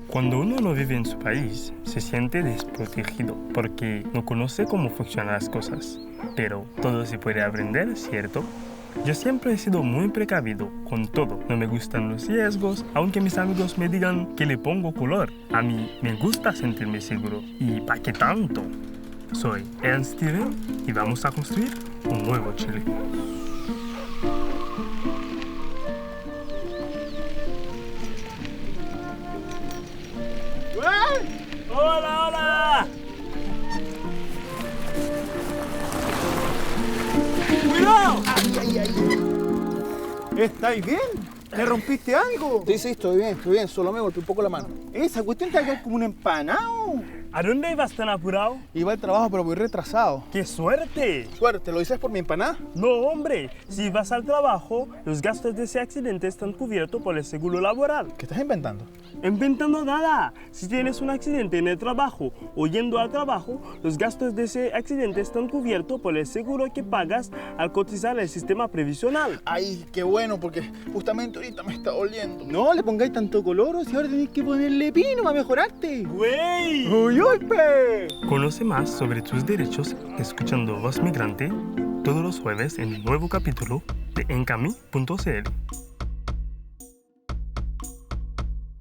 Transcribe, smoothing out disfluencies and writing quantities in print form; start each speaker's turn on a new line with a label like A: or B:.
A: Cuando uno no vive en su país, se siente desprotegido porque no conoce cómo funcionan las cosas. Pero todo se puede aprender, ¿cierto? Yo siempre he sido muy precavido con todo. No me gustan los riesgos, aunque mis amigos me digan que le pongo color. A mí me gusta sentirme seguro. ¿Y para qué tanto? Soy Ernst Steven y vamos a construir un nuevo Chile. ¡Hola, hola! ¡Cuidado!
B: ¡Ay, ay, ay! ¿Estáis bien? ¿Te rompiste algo?
C: Sí, estoy bien, solo me golpeé un poco la mano.
B: Esa cuestión te va a quedar como un empanado.
A: ¿A dónde ibas tan apurado?
C: Iba al trabajo, pero voy retrasado.
A: ¡Qué suerte!
C: Suerte, ¿lo dices por mi empanada?
A: No, hombre, si vas al trabajo, los gastos de ese accidente están cubiertos por el seguro laboral.
C: ¿Qué estás inventando?
A: Inventando nada. Si tienes un accidente en el trabajo o yendo al trabajo, los gastos de ese accidente están cubiertos por el seguro que pagas al cotizar el sistema previsional.
C: Ay, qué bueno, porque justamente ahorita me está doliendo.
B: No le pongáis tanto color, si ahora tenéis que ponerle pino para mejorarte.
A: ¡Güey!
B: ¡Uy, uy, pe!
A: Conoce más sobre tus derechos escuchando Voz Migrante todos los jueves en el nuevo capítulo de encami.cl.